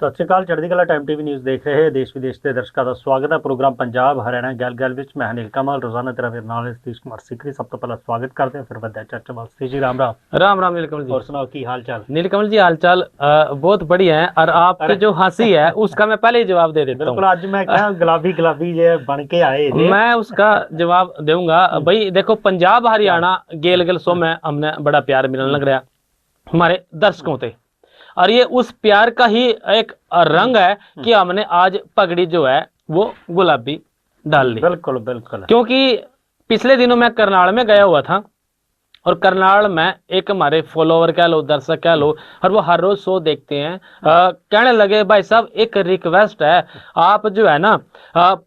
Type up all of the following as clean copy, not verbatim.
ਸਤਿ ਸ਼੍ਰੀ ਅਕਾਲ। ਚੜ੍ਹਦੀ ਕਲਾ ਟਾਈਮ ਟੀਵੀ ਨਿਊਜ਼ ਦੇਖ ਰਹੇ ਦੇਸ਼ ਵਿਦੇਸ਼ ਦੇ ਦਰਸ਼ਕਾਂ ਦਾ ਸਵਾਗਤ ਹੈ। ਪ੍ਰੋਗਰਾਮ ਪੰਜਾਬ ਹਰਿਆਣਾ ਗੱਲ ਵਿੱਚ ਮੈਂ ਅਨਿਲ ਕਮਲ ਰੋਜ਼ਾਨਾ ਤੇਰਾ ਮੇਰੇ ਨਾਲ सतीश कुमार सीकरी। सब तो पहला स्वागत करते हैं, फिर बढ़ते हैं चर्चा वास्ते जी। राम राम। राम राम नीलकमल जी। और सुनाओ की हाल चाल? नीलकमल जी हाल चाल बहुत बढ़िया है। और आपकी जो हंसी है उसका मैं पहले ही जवाब दे देता हूँ। बिल्कुल, आज मैं क्या गुलाबी गुलाबी ये बन के आए थे। मैं उसका जवाब दूंगा। भाई देखो, पंजाब हरियाणा गेल गेल सो में हमने बड़ा प्यार मिलने लग रहा हमारे दर्शकों से, और ये उस प्यार का ही एक रंग है कि हमने आज पगड़ी जो है वो गुलाबी डाल ली। बिल्कुल बिल्कुल, क्योंकि पिछले दिनों मैं करनाल में गया हुआ था, और करनाल में एक हमारे फॉलोवर कह लो, दर्शक कह लो, और वो हर रोज शो देखते हैं। कहने लगे भाई साहब एक रिक्वेस्ट है, आप जो है ना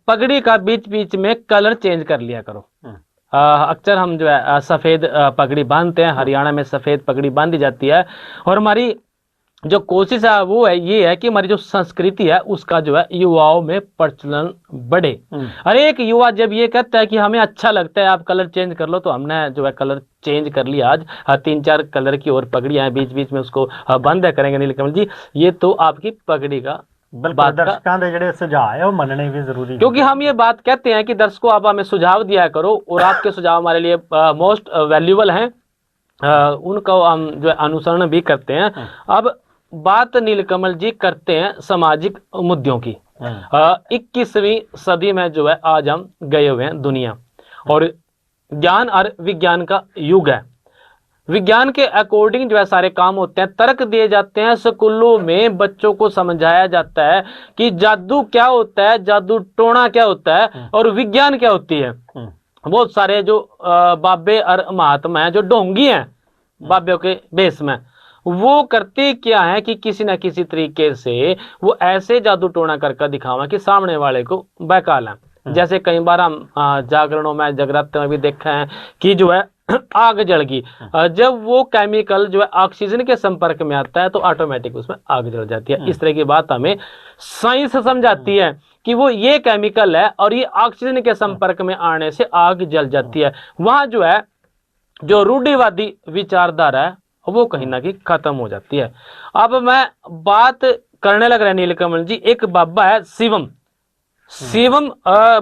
पगड़ी का बीच बीच में कलर चेंज कर लिया करो। अक्सर हम जो है सफेद पगड़ी बांधते हैं, हरियाणा में सफेद पगड़ी बांधी जाती है, और हमारी जो कोशिश है वो है ये है कि हमारी जो संस्कृति है उसका जो है युवाओं में प्रचलन बढ़े। हर एक युवा जब ये कहता है कि हमें अच्छा लगता है आप कलर चेंज कर लो, तो हमने जो है कलर चेंज कर लिया। आज 3-4 कलर की और पगड़ियां बीच बीच में उसको बंद करेंगे नीलकमल जी। ये तो आपकी पगड़ी का दर्शकों के ਜਿਹੜੇ ਸੁਝਾਅ ਹੈ ਉਹ ਮੰਨਣੇ ਵੀ ਜ਼ਰੂਰੀ, क्योंकि हम ये बात कहते हैं कि दर्शकों आप हमें सुझाव दिया करो, और आपके सुझाव हमारे लिए मोस्ट वैल्यूबल हैं। उनको हम जो है अनुसरण भी करते हैं। अब बात नीलकमल जी करते हैं सामाजिक मुद्दों की। 21वीं सदी में जो है आज हम गए हुए हैं दुनिया, और ज्ञान और विज्ञान का युग है। विज्ञान के अकॉर्डिंग जो है सारे काम होते हैं, तर्क दिए जाते हैं, स्कूलों में बच्चों को समझाया जाता है कि जादू क्या होता है, जादू टोना क्या होता है, और विज्ञान क्या होती है। बहुत सारे जो बाबे और महात्मा हैं, जो ढोंगी हैं बाबे के बेस में, वो करते क्या है कि किसी न किसी तरीके से वो ऐसे जादू टोना करके दिखावा कि सामने वाले को बहका लें। जैसे कई बार हम जागरणों में, जगराते में भी देखा है कि जो है आग जल गई। जब वो केमिकल जो है ऑक्सीजन के संपर्क में आता है तो ऑटोमेटिक उसमें आग जल जाती है। इस तरह की बात हमें साइंस समझाती है कि वो ये केमिकल है और ये ऑक्सीजन के संपर्क में आने से आग जल जाती है। वहां जो है जो रूढ़िवादी विचारधारा है वो कहीं ना कहीं खत्म हो जाती है। अब मैं बात करने लग रहा है नीलकमल जी, एक बाबा है शिवम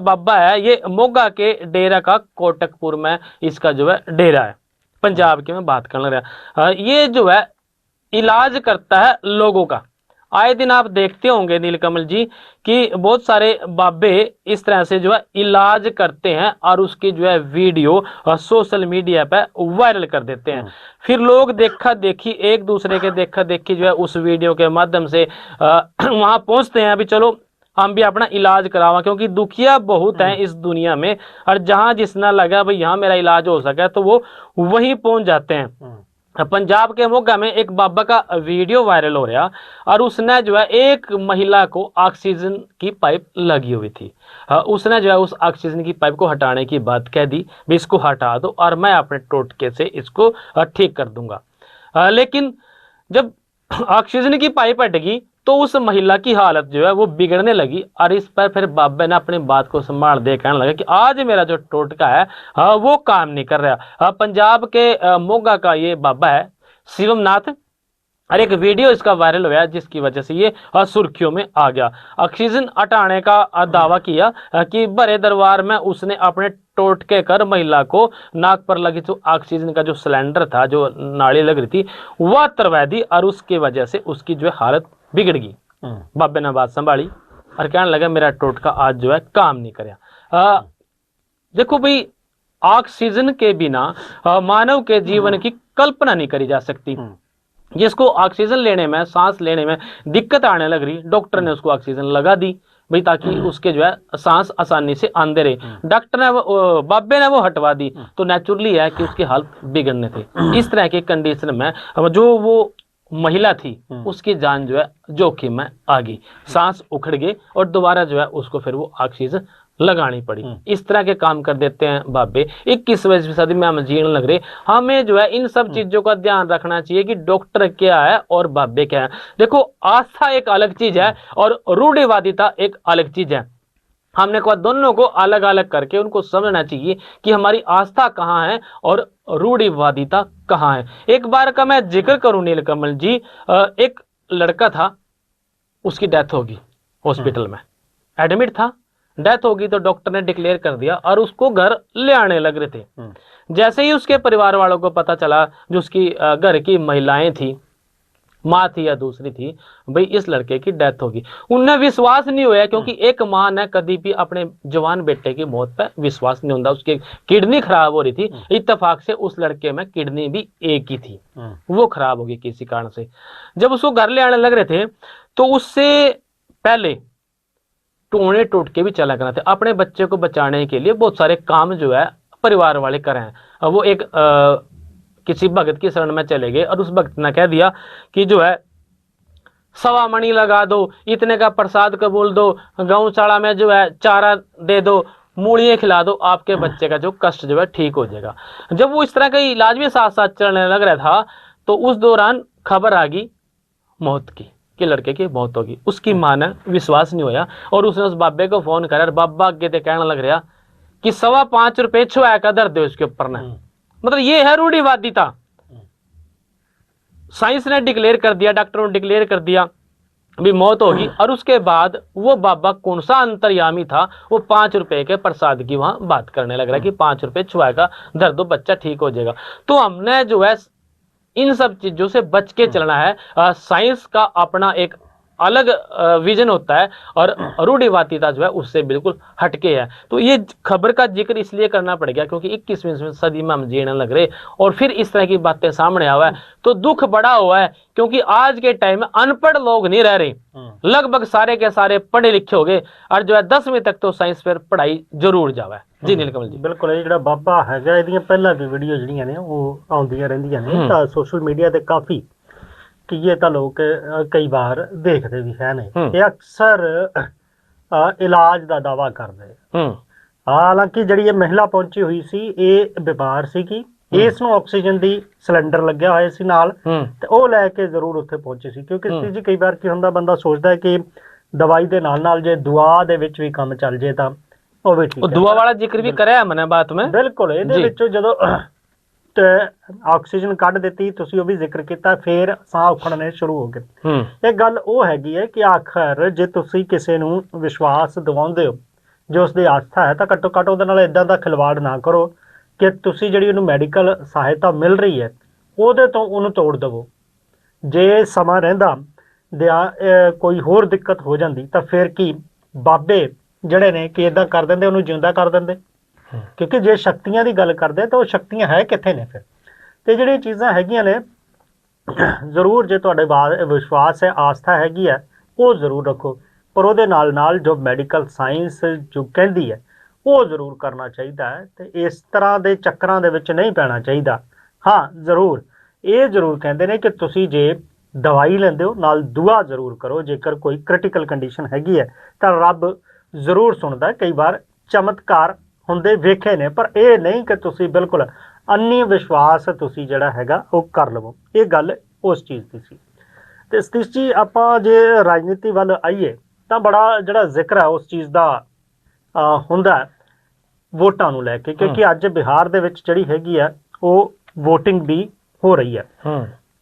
बाबा है, ये मोगा के डेरा का कोटकपुर में इसका जो है डेरा है, पंजाब की मैं बात करने लग रहा। ये जो है इलाज करता है लोगों का। आए दिन आप देखते होंगे नीलकमल जी कि बहुत सारे बाबे इस तरह से जो है इलाज करते हैं और उसकी जो है वीडियो सोशल मीडिया पे वायरल कर देते हैं। फिर लोग देखा देखी, एक दूसरे के देखा देखी जो है उस वीडियो के माध्यम से वहां पहुंचते हैं, अभी चलो हम भी अपना इलाज करावा, क्योंकि दुखिया बहुत है इस दुनिया में, और जहां जिसना लगा भाई यहाँ मेरा इलाज हो सके तो वो वहीं पहुंच जाते हैं। पंजाब के मोगा में एक बाबा का वीडियो वायरल हो रहा, और उसने जो है एक महिला को ऑक्सीजन की पाइप लगी हुई थी। उसने जो है उस ऑक्सीजन की पाइप को हटाने की बात कह दी, भी इसको हटा दो और मैं अपने टोटके से इसको ठीक कर दूंगा। लेकिन जब ऑक्सीजन की पाइप हट गई तो उस महिला की हालत जो है वो बिगड़ने लगी, और इस पर फिर बाबे ने अपनी बात को संभाल दे कहने लगा कि आज मेरा जो टोटका है वो काम नहीं कर रहा। पंजाब के मोगा का ये बाबा है शिवम नाथ, और एक वीडियो इसका वायरल हुआ जिसकी वजह से ये सुर्खियों में आ गया। ऑक्सीजन हटाने का दावा किया कि बड़े दरबार में उसने अपने टोटके कर महिला को नाक पर लगी जो ऑक्सीजन का जो सिलेंडर था, जो नाड़ी लग रही थी, वह तरवा दी, और उसकी वजह से उसकी जो है हालत बिगड़ गई। बाबे ने बात संभाली और कहने लगा मेरा टोटका आज जो है काम नहीं करया। देखो भाई, ऑक्सीजन के बिना मानव के जीवन की कल्पना नहीं करी जा सकती। जिसको ऑक्सीजन लेने में, सांस लेने में दिक्कत आने लग रही, डॉक्टर ने उसको ऑक्सीजन लगा दी भाई, ताकि उसके जो है सांस आसानी से आंदे रहे। डॉक्टर ने बाबे ने वो हटवा दी, तो नेचुरली है कि उसकी हालत बिगड़ने थे। इस तरह के कंडीशन में जो वो महिला थी उसकी जान जो है जोखिम में आ गई, सांस उखड़ गई, और दोबारा जो है उसको फिर वो ऑक्सीजन लगानी पड़ी। इस तरह के काम कर देते हैं बाबे। 21वीं सदी में हम जीने लग रहे, हमें जो है इन सब चीजों का ध्यान रखना चाहिए कि डॉक्टर क्या है और बाबे क्या है। देखो, आस्था एक अलग चीज है और रूढ़िवादिता एक अलग चीज है। हमने को दोनों को अलग अलग करके उनको समझना चाहिए कि हमारी आस्था कहाँ है और रूढ़िवादिता कहाँ है। एक बार का मैं जिक्र करूं नीलकमल जी, एक लड़का था, उसकी डेथ होगी हॉस्पिटल में, एडमिट था, डेथ होगी तो डॉक्टर ने डिक्लेयर कर दिया और उसको घर ले आने लग रहे थे। जैसे ही उसके परिवार वालों को पता चला, जो उसकी घर की महिलाएं थी, माँ थी या दूसरी थी, भाई इस लड़के की डेथ होगी, उन्हें विश्वास नहीं होया, क्योंकि एक माँ ने कभी भी अपने जवान बेटे की मौत पर विश्वास नहीं होता। उसकी किडनी खराब हो रही थी, इत्तेफाक से उस लड़के में किडनी भी एक ही थी, वो खराब होगी किसी कारण से। जब उसको घर ले आने लग रहे थे तो उससे पहले टोने टोटके भी चला करना थे। अपने बच्चे को बचाने के लिए बहुत सारे काम जो है परिवार वाले कर रहे हैं। वो एक किसी भगत की शरण में चले गए और उस भगत ने कह दिया कि जो है 1.25 मणि लगा दो, इतने का प्रसाद कबूल दो, गौशाला में जो है चारा दे दो, मूलियां खिला दो, आपके बच्चे का जो कष्ट जो है ठीक हो जाएगा। जब वो इस तरह का इलाज भी साथ साथ चलने लग रहा था तो उस दौरान खबर आ गई मौत की, कि लड़के की मौत होगी। उसकी मां ने विश्वास नहीं होया और उसने उस बाबे को फोन करा और बाबा आगे ते कहने लग रहा कि 5.25 रुपए छुआ का दर्द है उसके ऊपर ने। मतलब ये है रूढ़िवादिता। साइंस ने डिक्लेयर कर दिया, डॉक्टरों ने डिक्लेयर कर दिया भी मौत होगी, और उसके बाद वो बाबा कौन सा अंतर्यामी था, वो 5 रुपए के प्रसाद की वहां बात करने लग रहा है कि 5 रुपए छुआएगा दर्द हो, बच्चा ठीक हो जाएगा। तो हमने जो है इन सब चीजों से बच के चलना है। साइंस का अपना एक अलग विजन होता है और रूढ़िवादिता जो है उससे बिल्कुल हटके है। तो ये खबर का जिक्र इसलिए करना पड़ गया क्योंकि 21वीं सदी में हम जीने लग रहे और फिर इस तरह की बातें सामने आवा है तो दुख बड़ा हुआ है, क्योंकि आज के टाइम में अनपढ़ लोग नहीं रह रहे, लगभग सारे के सारे पढ़े लिखे हो गए और जो है 10वीं तक तो साइंस पर पढ़ाई जरूर जावा है। जी नीलकमल जी, बिल्कुल। ਇਹ ਜਿਹੜਾ ਬਾਬਾ ਹੈਗਾ ਇਹਦੀਆਂ ਪਹਿਲਾਂ ਵੀ ਵੀਡੀਓ ਜਿਹੜੀਆਂ ਨੇ ਉਹ ਆਉਂਦੀਆਂ ਰਹਿੰਦੀਆਂ ਨੇ ਤਾਂ ਸੋਸ਼ਲ ਮੀਡੀਆ ਤੇ ਕਾਫੀ ਕਿ ਇਹ ਤਾਂ ਲੋਕ ਕਈ ਵਾਰ ਦੇਖਦੇ ਵੀ ਹੈ ਨੇ। ਇਹ ਅਕਸਰ ਇਲਾਜ ਦਾ ਦਾਵਾ ਕਰਦੇ। ਹਾਲਾਂਕਿ ਜਿਹੜੀ ਇਹ ਮਹਿਲਾ ਪਹੁੰਚੀ ਹੋਈ ਸੀ ਇਹ ਬਿਮਾਰ ਸੀਗੀ, ਇਸ ਨੂੰ ਆਕਸੀਜਨ ਦੀ ਸਿਲੰਡਰ ਲੱਗਿਆ ਹੋਇਆ ਸੀ ਨਾਲ ਤੇ ਉਹ ਲੈ ਕੇ ਜ਼ਰੂਰ ਉੱਥੇ ਪਹੁੰਚੀ ਸੀ। ਕਿਉਂਕਿ ਜੀ ਕਈ ਵਾਰ ਕੀ ਹੁੰਦਾ, ਬੰਦਾ ਸੋਚਦਾ ਕਿ ਦਵਾਈ ਦੇ ਨਾਲ ਨਾਲ ਜੇ ਦੁਆ ਦੇ ਵਿੱਚ ਵੀ ਕੰਮ ਚੱਲ ਜੇ ਤਾਂ ਉਹ ਵੀ ਠੀਕ ਹੈ। दुआ वाला जिक्र भी कराया मैंने बात में। ਬਿਲਕੁਲ। ਇਹਦੇ ਵਿੱਚੋਂ ਜਦੋਂ ਆਕਸੀਜਨ ਕੱਢ ਦਿੱਤੀ, ਤੁਸੀਂ ਉਹ ਵੀ ਜ਼ਿਕਰ ਕੀਤਾ, ਫਿਰ ਸਾਹ ਉਖੜਨੇ ਸ਼ੁਰੂ ਹੋ ਗਏ। ਇਹ ਗੱਲ ਉਹ ਹੈਗੀ ਹੈ ਕਿ ਆਖਰ ਜੇ ਤੁਸੀਂ ਕਿਸੇ ਨੂੰ ਵਿਸ਼ਵਾਸ ਦਿਵਾਉਂਦੇ ਹੋ ਜੋ ਉਸਦੀ ਆਸਥਾ ਹੈ ਤਾਂ ਘੱਟੋ ਘੱਟ ਉਹਦੇ ਨਾਲ ਇਦਾਂ ਦਾ ਖਿਲਵਾੜ ਨਾ ਕਰੋ ਕਿ ਤੁਸੀਂ ਜਿਹੜੀ ਉਹਨੂੰ ਮੈਡੀਕਲ ਸਹਾਇਤਾ ਮਿਲ ਰਹੀ ਹੈ ਉਹਦੇ ਤੋਂ ਉਹਨੂੰ ਤੋੜ ਦੇਵੋ। ਜੇ ਸਮਾਂ ਰਹਿੰਦਾ ਕੋਈ ਹੋਰ ਦਿੱਕਤ ਹੋ ਜਾਂਦੀ ਤਾਂ ਫਿਰ ਕੀ ਬਾਬੇ ਜਿਹੜੇ ਨੇ ਕਿ ਇਦਾਂ ਕਰ ਦਿੰਦੇ, ਉਹਨੂੰ ਜਿਉਂਦਾ ਕਰ ਦਿੰਦੇ। ਕਿਉਂਕਿ ਜੇ ਸ਼ਕਤੀਆਂ ਦੀ ਗੱਲ ਕਰਦੇ ਤਾਂ ਉਹ ਸ਼ਕਤੀਆਂ ਹੈ ਕਿੱਥੇ ਨੇ ਫਿਰ। ਤੇ ਜਿਹੜੀਆਂ ਚੀਜ਼ਾਂ ਹੈਗੀਆਂ ਨੇ ਜ਼ਰੂਰ ਜੇ ਤੁਹਾਡੇ ਵਿਸ਼ਵਾਸ ਹੈ, ਆਸਥਾ ਹੈਗੀ ਹੈ, ਉਹ ਜ਼ਰੂਰ ਰੱਖੋ, ਪਰ ਉਹਦੇ ਨਾਲ ਨਾਲ ਜੋ ਮੈਡੀਕਲ ਸਾਇੰਸ ਜੋ ਕਹਿੰਦੀ ਹੈ ਉਹ ਜ਼ਰੂਰ ਕਰਨਾ ਚਾਹੀਦਾ ਹੈ ਤੇ ਇਸ ਤਰ੍ਹਾਂ ਦੇ ਚੱਕਰਾਂ ਦੇ ਵਿੱਚ ਨਹੀਂ ਪੈਣਾ ਚਾਹੀਦਾ। ਹਾਂ ਜ਼ਰੂਰ ਇਹ ਜ਼ਰੂਰ ਕਹਿੰਦੇ ਨੇ ਕਿ ਤੁਸੀਂ ਜੇ ਦਵਾਈ ਲੈਂਦੇ ਹੋ ਨਾਲ ਦੁਆ ਜ਼ਰੂਰ ਕਰੋ। ਜੇਕਰ ਕੋਈ ਕ੍ਰਿਟੀਕਲ ਕੰਡੀਸ਼ਨ ਹੈਗੀ ਹੈ ਤਾਂ ਰੱਬ ਜ਼ਰੂਰ ਸੁਣਦਾ। ਕਈ ਵਾਰ ਚਮਤਕਾਰ ਹੁੰਦੇ ਵੇਖੇ ਨੇ, ਪਰ ਇਹ ਨਹੀਂ ਕਿ ਤੁਸੀਂ ਬਿਲਕੁਲ ਅੰਨੀ ਵਿਸ਼ਵਾਸ ਤੁਸੀਂ ਜਿਹੜਾ ਹੈਗਾ ਉਹ ਕਰ ਲਵੋ। ਇਹ ਗੱਲ ਉਸ ਚੀਜ਼ ਦੀ ਸੀ। ਤੇ ਸਤੀਸ਼ ਜੀ ਆਪਾਂ ਜੇ ਰਾਜਨੀਤੀ ਵੱਲ ਆਈਏ ਤਾਂ ਬੜਾ ਜਿਹੜਾ ਜ਼ਿਕਰ ਹੈ ਉਸ ਚੀਜ਼ ਦਾ ਹੁੰਦਾ ਵੋਟਾਂ ਨੂੰ ਲੈ ਕੇ, ਕਿਉਂਕਿ ਅੱਜ ਬਿਹਾਰ ਦੇ ਵਿੱਚ ਜਿਹੜੀ ਹੈਗੀ ਆ ਉਹ ਵੋਟਿੰਗ ਵੀ ਹੋ ਰਹੀ ਹੈ।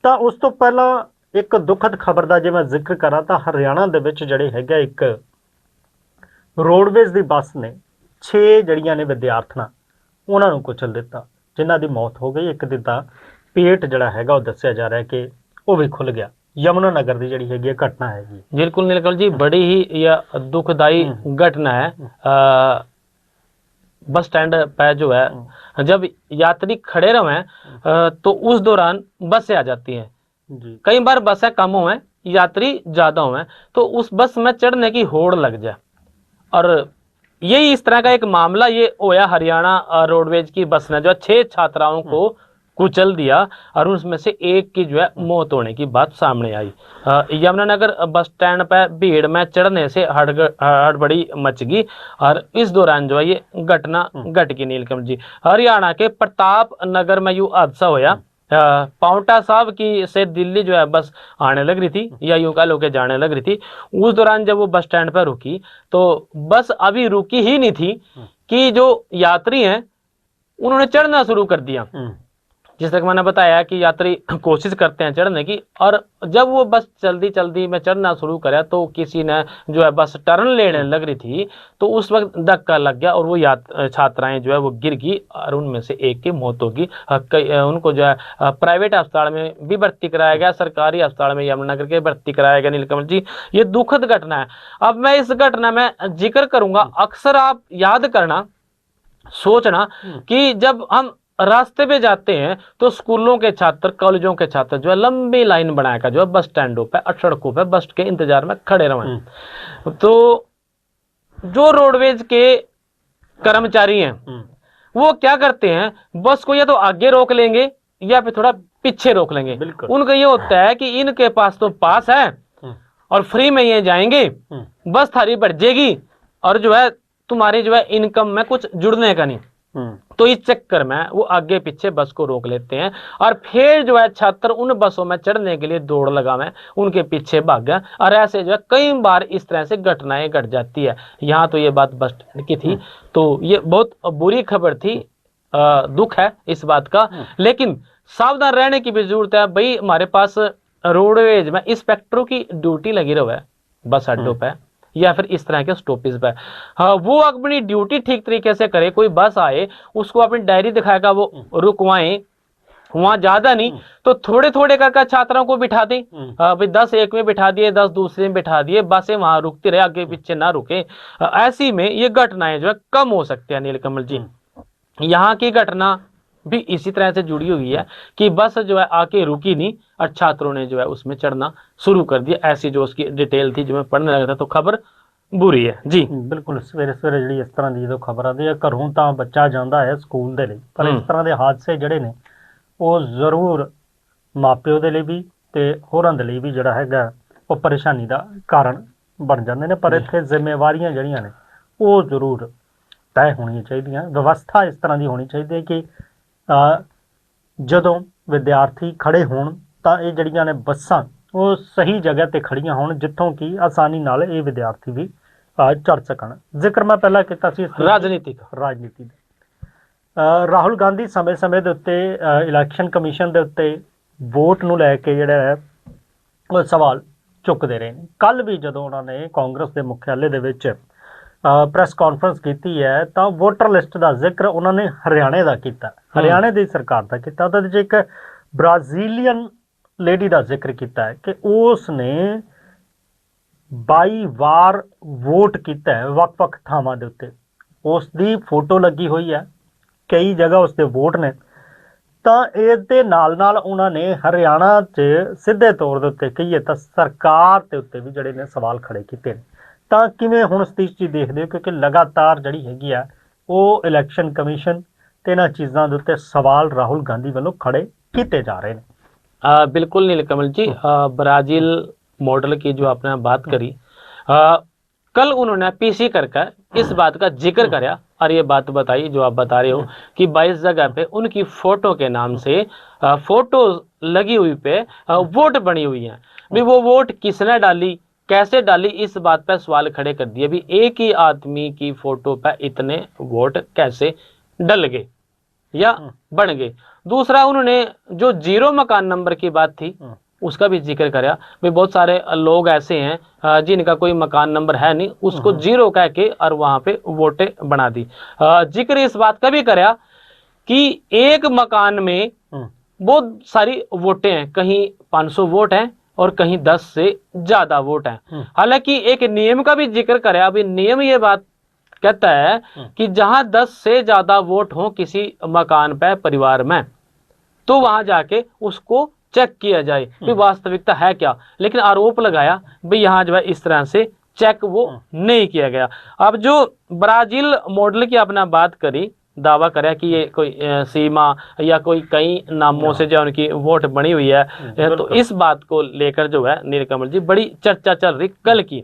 ਤਾਂ ਉਸ ਤੋਂ ਪਹਿਲਾਂ ਇੱਕ ਦੁਖਦ ਖਬਰ ਦਾ ਜੇ ਮੈਂ ਜ਼ਿਕਰ ਕਰਾਂ ਤਾਂ ਹਰਿਆਣਾ ਦੇ ਵਿੱਚ ਜਿਹੜੇ ਹੈਗਾ ਇੱਕ ਰੋਡਵੇਜ਼ ਦੀ ਬੱਸ ਨੇ 6 ਜਿਹੜੀਆਂ ਨੇ ਵਿਦਿਆਰਥਣਾਂ ਉਹਨਾਂ ਨੂੰ ਕੁਚਲ ਦਿੱਤਾ, ਜਿਨ੍ਹਾਂ ਦੀ ਮੌਤ ਹੋ ਗਈ। ਇੱਕ ਦੀ ਤਾਂ ਪੇਟ ਜਿਹੜਾ ਹੈਗਾ ਉਹ ਦੱਸਿਆ ਜਾ ਰਿਹਾ ਕਿ ਉਹ ਵੀ ਖੁੱਲ ਗਿਆ। यमुनानगर की जी हैगी घटना है। बिल्कुल नीलकमल जी, बड़ी ही यह दुखदायी घटना है। बस स्टैंड पे जो है जब यात्री खड़े रहे तो उस दौरान बसें आ जाती हैं। कई बार बसें कम हुए, यात्री ज्यादा हुए तो उस बस में चढ़ने की होड़ लग जाए। और यही इस तरह का एक मामला ये होया हरियाणा रोडवेज की बस ने जो 6 छात्राओं को कुचल दिया और उसमें से एक की जो है मौत होने की बात सामने आई। यमुनानगर बस स्टैंड पर भीड़ में चढ़ने से हड़बड़ी मच गई और इस दौरान जो है ये घटना घट गई। नीलकमल जी, हरियाणा के प्रताप नगर में यूं हादसा होया। पाउंटा साहब की से दिल्ली जो है बस आने लग रही थी या यूं कह लो के जाने लग रही थी। उस दौरान जब वो बस स्टैंड पर रुकी तो बस अभी रुकी ही नहीं थी कि जो यात्री हैं उन्होंने चढ़ना शुरू कर दिया। जिस तक मैंने बताया कि यात्री कोशिश करते हैं चढ़ने की, और जब वो बस जल्दी जल्दी में चढ़ना शुरू करा तो किसी ने जो है बस टर्न लेने लग रही थी, तो उस वक्त धक्का लग गया और वो छात्राएं जो है वो गिर गई और उनमें से एक की मौत होगी। उनको जो है प्राइवेट अस्पताल में भी भर्ती कराया गया, सरकारी अस्पताल में यमुनानगर के भर्ती कराया गया। नीलकमल जी, ये दुखद घटना है। अब मैं इस घटना में जिक्र करूंगा, अक्सर आप याद करना, सोचना कि जब हम रास्ते पे जाते हैं तो स्कूलों के छात्र, कॉलेजों के छात्र जो है लंबी लाइन बनाकर जो है बस स्टैंडों पे और सड़कों पे बस के इंतजार में खड़े रहे। तो जो रोडवेज के कर्मचारी हैं वो क्या करते हैं, बस को या तो आगे रोक लेंगे या फिर थोड़ा पीछे रोक लेंगे। उनका ये होता है कि इनके पास तो पास है और फ्री में ये जाएंगे, बस थारी बढ़ जाएगी और जो है तुम्हारी जो है इनकम में कुछ जुड़ने का नहीं। तो इस चक्कर में वो आगे पीछे बस को रोक लेते हैं और फिर जो है छात्र उन बसों में चढ़ने के लिए दौड़ लगावे, उनके पीछे भागे, और ऐसे जो है कई बार इस तरह से घटनाएं घट जाती है। यहाँ तो ये बात बस स्टैंड की थी, तो ये बहुत बुरी खबर थी, दुख है इस बात का, लेकिन सावधान रहने की भी जरूरत है। भाई हमारे पास रोडवेज में इंस्पेक्टरों की ड्यूटी लगी रही है बस अड्डों पे या फिर इस तरह के स्टॉपेज पे। हाँ, वो अपनी ड्यूटी ठीक तरीके से करे। कोई बस आए उसको अपनी डायरी दिखाएगा, वो रुकवाएं, वहां ज्यादा नहीं तो थोड़े थोड़े करके छात्रों को बिठा दें। भाई 10 एक में बिठा दिए, 10 दूसरे में बिठा दिए, बसें वहां रुकती रहे, आगे पीछे ना रुके। ऐसी में ये घटनाएं जो है कम हो सकती है। नीलकमल जी, यहाँ की घटना भी इसी तरह से जुड़ी हुई है कि बस जो है आके रुकी नहीं और छात्रों ने जो है उसमें चढ़ना शुरू कर दिया। ऐसी जो उसकी डिटेल थी जो मैं पढ़ने लगा था, तो खबर बुरी है जी। बिल्कुल, सवेरे सवेरे जी इस तरह की जो खबर आती है, घरों तो बच्चा जाता है स्कूल के लिए, पर इस तरह के हादसे जड़े ने वो जरूर मापिओ के लिए भी ते होरां दे लिए भी जिहड़ा हैगा वो परेशानी का कारण बन जाते हैं। पर इत्थे जिम्मेवारियां जड़ियां ने वो जरूर तय होनी चाहिए। व्यवस्था इस तरह की होनी चाहिए कि ਜਦੋਂ विद्यार्थी खड़े होण ਤਾਂ ਇਹ ਜਿਹੜੀਆਂ ਨੇ ਬੱਸਾਂ ਉਹ ਸਹੀ ਜਗ੍ਹਾ ਤੇ ਖੜੀਆਂ ਹੋਣ ਜਿੱਥੋਂ ਕਿ ਆਸਾਨੀ ਨਾਲ ਇਹ ਵਿਦਿਆਰਥੀ ਵੀ ਚੜ ਸਕਣ। ਜ਼ਿਕਰ ਮੈਂ ਪਹਿਲਾਂ ਕੀਤਾ ਸੀ ਰਾਜਨੀਤੀ ਦਾ। ਰਾਹੁਲ ਗਾਂਧੀ ਸਮੇਂ-ਸਮੇਂ ਦੇ ਉੱਤੇ ਇਲੈਕਸ਼ਨ ਕਮਿਸ਼ਨ ਦੇ ਉੱਤੇ ਵੋਟ ਨੂੰ ਲੈ ਕੇ ਜਿਹੜਾ ਹੈ ਉਹ ਸਵਾਲ ਚੁੱਕਦੇ ਰਹੇ ਨੇ। ਕੱਲ ਵੀ ਜਦੋਂ ਉਹਨਾਂ ਨੇ ਕਾਂਗਰਸ ਦੇ ਮੁਖਿਆਲੇ ਦੇ ਵਿੱਚ ਪ੍ਰੈਸ ਕਾਨਫਰੰਸ ਕੀਤੀ ਹੈ ਤਾਂ ਵੋਟਰ ਲਿਸਟ ਦਾ ਜ਼ਿਕਰ ਉਹਨਾਂ ਨੇ ਹਰਿਆਣੇ ਦਾ ਕੀਤਾ, ਹਰਿਆਣੇ ਦੀ ਸਰਕਾਰ ਦਾ ਕੀਤਾ। ਉਹਦੇ ਵਿੱਚ ਇੱਕ ਬ੍ਰਾਜ਼ੀਲੀਅਨ ਲੇਡੀ ਦਾ ਜ਼ਿਕਰ ਕੀਤਾ ਹੈ ਕਿ ਉਸ ਨੇ 22 ਵਾਰ ਵੋਟ ਕੀਤਾ ਹੈ ਵੱਖ-ਵੱਖ ਥਾਵਾਂ ਦੇ ਉੱਤੇ। ਉਸ ਦੀ ਫੋਟੋ ਲੱਗੀ ਹੋਈ ਹੈ, ਕਈ ਜਗ੍ਹਾ ਉਸ ਦੇ ਵੋਟ ਨੇ। ਤਾਂ ਇਹਦੇ ਨਾਲ ਉਹਨਾਂ ਨੇ ਹਰਿਆਣਾ 'ਚ ਸਿੱਧੇ ਤੌਰ ਦੇ ਉੱਤੇ ਕਹੀਏ ਤਾਂ ਸਰਕਾਰ ਦੇ ਉੱਤੇ ਵੀ ਜਿਹੜੇ ਨੇ ਸਵਾਲ ਖੜੇ ਕੀਤੇ ਨੇ। ਤਾਂ ਕਿਵੇਂ ਹੁਣ ਸਤੀਸ਼ ਜੀ ਦੇਖਦੇ ਹੋ, ਕਿਉਂਕਿ ਲਗਾਤਾਰ ਜਿਹੜੀ ਹੈਗੀ ਆ ਉਹ ਇਲੈਕਸ਼ਨ ਕਮਿਸ਼ਨ ਤੇ ਇਹਨਾਂ ਚੀਜ਼ਾਂ ਦੇ ਉੱਤੇ ਸਵਾਲ ਰਾਹੁਲ गांधी ਵੱਲੋਂ खड़े किए जा रहे हैं। बिल्कुल नीलकमल जी, ब्राजील मॉडल की जो आपने बात करी, कल उन्होंने पीसी करके इस बात का जिक्र कराया और ये बात बताई जो आप बता रहे हो कि 22 जगह पे उनकी फोटो के नाम से फोटो लगी हुई पे वोट बनी हुई है। भी वो वोट किसने डाली, कैसे डाली, इस बात पर सवाल खड़े कर दिए। भी एक ही आदमी की फोटो पे इतने वोट कैसे डल गए या बन गए। दूसरा, उन्होंने जो 0 मकान नंबर की बात थी उसका भी जिक्र कराया। भाई बहुत सारे लोग ऐसे हैं जिनका कोई मकान नंबर है नहीं, उसको 0 कह के और वहां पे वोटें बना दी। जिक्र इस बात का भी कराया कि एक मकान में बहुत सारी वोटें हैं, कहीं 500 वोट हैं और कहीं 10 से ज्यादा वोट हैं। हालांकि एक नियम का भी जिक्र कराया। अभी नियम ये बात कहता है कि जहां 10 से ज्यादा वोट हो किसी मकान पे परिवार में, तो वहां जाके उसको चेक किया जाए कि वास्तविकता है क्या। लेकिन आरोप लगाया भाई यहाँ जो है इस तरह से चेक वो नहीं किया गया। अब जो ब्राजील मॉडल की आपने बात करी, दावा कराया कि ये कोई सीमा या कोई कई नामों से जो उनकी वोट बनी हुई है, तो इस बात को लेकर जो है नीलकमल जी बड़ी चर्चा चल रही कल की।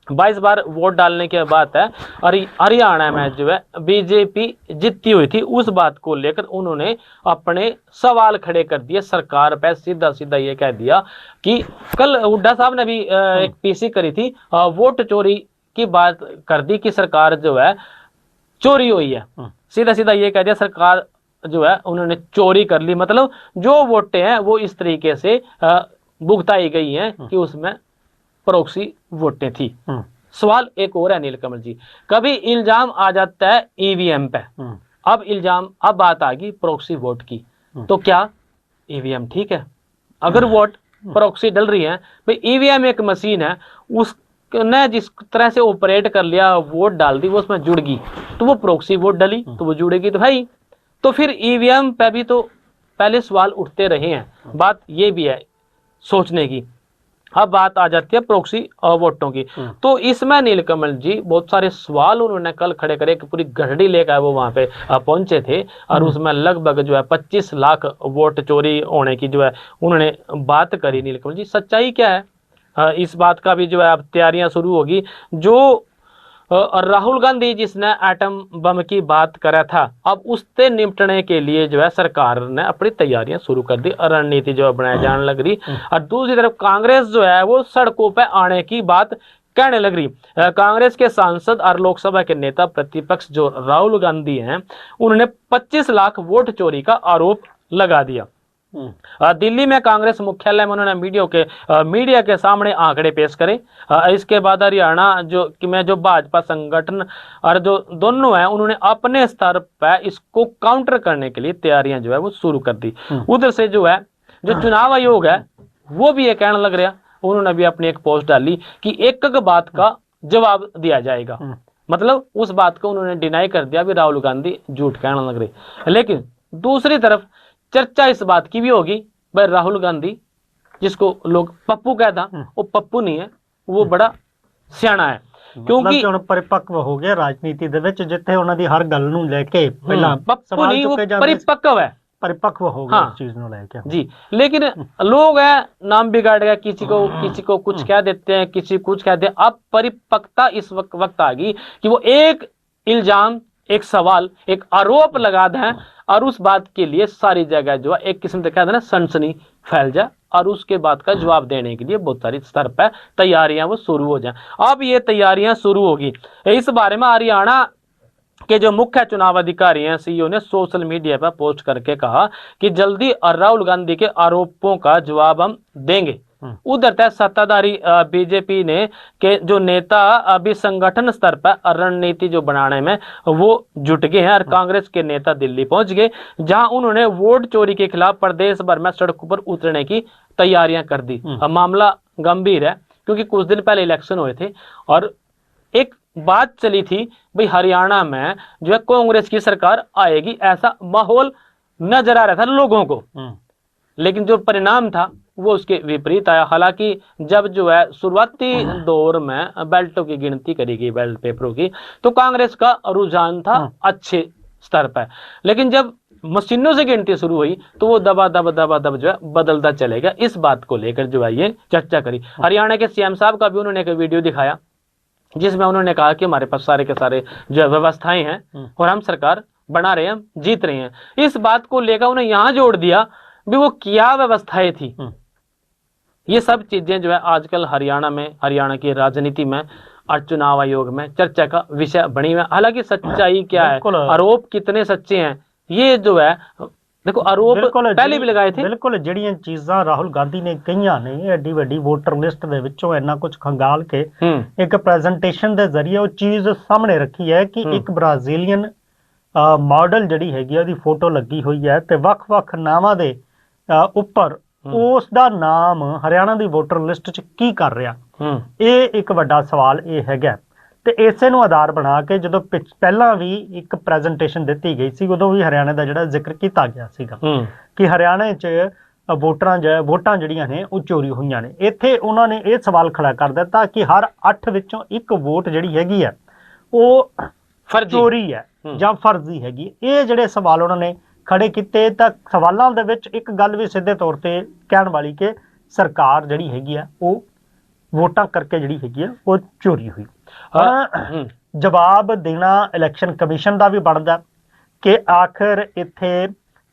22 बार वोट डालने की बात है और हरियाणा में जो है बीजेपी जीती हुई थी, उस बात को लेकर उन्होंने अपने सवाल खड़े कर दिए सरकार पे। सीधा सीधा ये कह दिया कि कल हुड्डा साहब ने भी एक पीसी करी थी, वोट चोरी की बात कर दी कि सरकार जो है चोरी हुई है। सीधा सीधा ये कह दिया सरकार जो है उन्होंने चोरी कर ली, मतलब जो वोटें हैं वो इस तरीके से भुगताई गई हैं कि उसमें प्रॉक्सी वोटें थी। सवाल एक और है नीलकमल जी, कभी इल्जाम आ जाता है ईवीएम पे, अब बात आ गई प्रॉक्सी वोट की, तो क्या ईवीएम ठीक है? अगर वोट प्रॉक्सी डल रही है, भाई ईवीएम एक मशीन है, उसने जिस तरह से ऑपरेट कर लिया, वोट डाल दी, वो उसमें जुड़ गई, तो वो प्रॉक्सी वोट डली तो वो जुड़ेगी। तो भाई तो फिर ईवीएम पे भी तो पहले सवाल उठते रहे हैं, बात ये भी है सोचने की। अब बात आ जाती है प्रॉक्सी वोटों की, तो इसमें नीलकमल जी बहुत सारे सवाल उन्होंने कल खड़े करे कि पूरी गठड़ी लेकर वो वहां पे पहुंचे थे, और उसमें लगभग जो है 25 लाख वोट चोरी होने की जो है उन्होंने बात करी। नीलकमल जी सच्चाई क्या है? इस बात का भी जो है अब तैयारियां शुरू होगी। जो राहुल गांधी जिसने एटम बम की बात करा था, अब उससे निपटने के लिए जो है सरकार ने अपनी तैयारियां शुरू कर दी, रणनीति जो बनाई जाने लग रही। और दूसरी तरफ कांग्रेस जो है वो सड़कों पर आने की बात कहने लग रही। कांग्रेस के सांसद और लोकसभा के नेता प्रतिपक्ष जो राहुल गांधी हैं, उन्होंने 25 लाख वोट चोरी का आरोप लगा दिया। दिल्ली में कांग्रेस मुख्यालय में उन्होंने मीडिया के सामने आंकड़े पेश करे। इसके बाद हरियाणा जो भाजपा संगठन और जो दोनों है, उन्होंने अपने स्तर पर इसको काउंटर करने के लिए तैयारियां जो है वो शुरू कर दी। उधर से जो है जो चुनाव आयोग है वो भी ये कहने लग रहा, उन्होंने भी अपनी एक पोस्ट डाली कि एक बात का जवाब दिया जाएगा, मतलब उस बात को उन्होंने डिनाई कर दिया भी राहुल गांधी झूठ कहने लग रहे। लेकिन दूसरी तरफ चर्चा इस बात की भी होगी, भाई राहुल गांधी जिसको लोग पप्पू कहता, वो पप्पू नहीं है, वो बड़ा सियाना है, क्योंकि ਹੁਣ परिपक्व हो गया राजनीति ਦੇ ਵਿੱਚ, ਜਿੱਥੇ ਉਹਨਾਂ ਦੀ ਹਰ ਗੱਲ ਨੂੰ ਲੈ ਕੇ ਪਹਿਲਾਂ पप्पू नहीं, वो परिपक्व है, परिपक्व हो गया इस चीज ਨੂੰ ਲੈ के जी। लेकिन लोग है नाम बिगाड़ गया, किसी को कुछ कह देते हैं, किसी कुछ कह देते हैं। अब परिपक्वता इस वक्त आ गई कि वो एक इल्जाम, एक सवाल, एक आरोप लगा दें और उस बात के लिए सारी जगह जो है एक किस्म से कहते हैं ना सनसनी फैल जाए, और उसके बाद का जवाब देने के लिए बहुत सारी स्तर पर तैयारियां वो शुरू हो जाएं। अब ये तैयारियां शुरू होगी। इस बारे में हरियाणा के जो मुख्य चुनाव अधिकारी हैं, सीईओ ने सोशल मीडिया पर पोस्ट करके कहा कि जल्दी राहुल गांधी के आरोपों का जवाब हम देंगे। उधर तक सत्ताधारी बीजेपी ने के जो नेता अभी संगठन स्तर पर रणनीति जो बनाने में वो जुट गए हैं, और कांग्रेस के नेता दिल्ली पहुंच गए, जहां उन्होंने वोट चोरी के खिलाफ प्रदेश भर में सड़कों पर उतरने की तैयारियां कर दी। मामला गंभीर है, क्योंकि कुछ दिन पहले इलेक्शन हुए थे और एक बात चली थी भाई हरियाणा में जो है कांग्रेस की सरकार आएगी, ऐसा माहौल नजर आ रहा था लोगों को। लेकिन जो परिणाम था वो उसके विपरीत आया। हालांकि जब जो है शुरुआती दौर में बैल्टों की गिनती करी गई, बैलेट पेपरों की, तो कांग्रेस का रुझान था अच्छे स्तर पर, लेकिन जब मशीनों से गिनती शुरू हुई तो वो दबा दब जो है बदलता चलेगा। इस बात को लेकर जो है ये चर्चा करी। हरियाणा के सीएम साहब का भी उन्होंने एक वीडियो दिखाया, जिसमें उन्होंने कहा कि हमारे पास सारे के सारे जो व्यवस्थाएं हैं और हम सरकार बना रहे हैं, हम जीत रहे हैं। इस बात को लेकर उन्हें यहां जोड़ दिया भी वो क्या व्यवस्थाएं थी। ये सब चीजें जो है आजकल हरियाणा की राजनीति में और चुनाव आयोग में चर्चा का विषय बनी हुई है। हालांकि सच्चाई क्या है, आरोप कितने सच्चे हैं, ये जो है देखो आरोप पहले भी लगाए थे। बिल्कुल ਜਿਹੜੀਆਂ ਚੀਜ਼ਾਂ ਰਾਹੁਲ ਗਾਂਧੀ ਨੇ ਕਹੀਆਂ ਨੇ ਐਡੀ ਵੱਡੀ ਵੋਟਰ ਲਿਸਟ ਦੇ ਵਿੱਚੋਂ ਇੰਨਾ ਕੁਝ ਖੰਗਾਲ ਕੇ ਇੱਕ ਪ੍ਰੈਜੈਂਟੇਸ਼ਨ ਦੇ ਜ਼ਰੀਏ ਉਹ ਚੀਜ਼ ਸਾਹਮਣੇ ਰੱਖੀ ਹੈ ਕਿ ਇੱਕ ਬ੍ਰਾਜ਼ੀਲੀਅਨ ਮਾਡਲ ਜਿਹੜੀ ਹੈਗੀ ਉਹਦੀ ਫੋਟੋ ਲੱਗੀ ਹੋਈ ਹੈ ਤੇ ਵੱਖ-ਵੱਖ ਨਾਵਾਂ ਦੇ ਉੱਪਰ ਉਸ ਦਾ ਨਾਮ ਹਰਿਆਣਾ ਦੀ ਵੋਟਰ ਲਿਸਟ 'ਚ ਕੀ ਕਰ ਰਿਹਾ। ਇਹ ਇੱਕ ਵੱਡਾ ਸਵਾਲ ਇਹ ਹੈਗਾ ਤੇ ਇਸੇ ਨੂੰ ਆਧਾਰ ਬਣਾ ਕੇ ਜਦੋਂ ਪਹਿਲਾਂ ਵੀ ਇੱਕ ਪ੍ਰੈਜੈਂਟੇਸ਼ਨ ਦਿੱਤੀ ਗਈ ਸੀ, ਉਦੋਂ ਵੀ ਹਰਿਆਣਾ ਦਾ ਜਿਹੜਾ ਜ਼ਿਕਰ ਕੀਤਾ ਗਿਆ ਸੀਗਾ ਕਿ ਹਰਿਆਣੇ 'ਚ ਵੋਟਾਂ ਜਿਹੜੀਆਂ ਨੇ ਉਹ ਚੋਰੀ ਹੋਈਆਂ ਨੇ। ਇੱਥੇ ਉਹਨਾਂ ਨੇ ਇਹ ਸਵਾਲ ਖੜਾ ਕਰ ਦਿੱਤਾ ਕਿ ਹਰ 8 ਵਿੱਚੋਂ ਇੱਕ ਵੋਟ ਜਿਹੜੀ ਹੈਗੀ ਆ ਉਹ ਚੋਰੀ ਹੈ ਜਾਂ ਫਰਜ਼ੀ ਹੈਗੀ। ਇਹ ਜਿਹੜੇ ਸਵਾਲ ਉਹਨਾਂ ਨੇ ਖੜੇ ਕੀਤੇ, ਤਾਂ ਸਵਾਲਾਂ ਦੇ ਵਿੱਚ ਇੱਕ ਗੱਲ ਵੀ ਸਿੱਧੇ ਤੌਰ ਤੇ ਕਹਿਣ ਵਾਲੀ ਕਿ ਸਰਕਾਰ ਜਿਹੜੀ ਹੈਗੀ ਆ ਉਹ ਵੋਟਾਂ ਕਰਕੇ ਜਿਹੜੀ ਹੈਗੀ ਆ ਉਹ ਚੋਰੀ ਹੋਈ। ਜਵਾਬ ਦੇਣਾ ਇਲੈਕਸ਼ਨ ਕਮਿਸ਼ਨ ਦਾ ਵੀ ਬਣਦਾ ਕਿ ਆਖਰ ਇੱਥੇ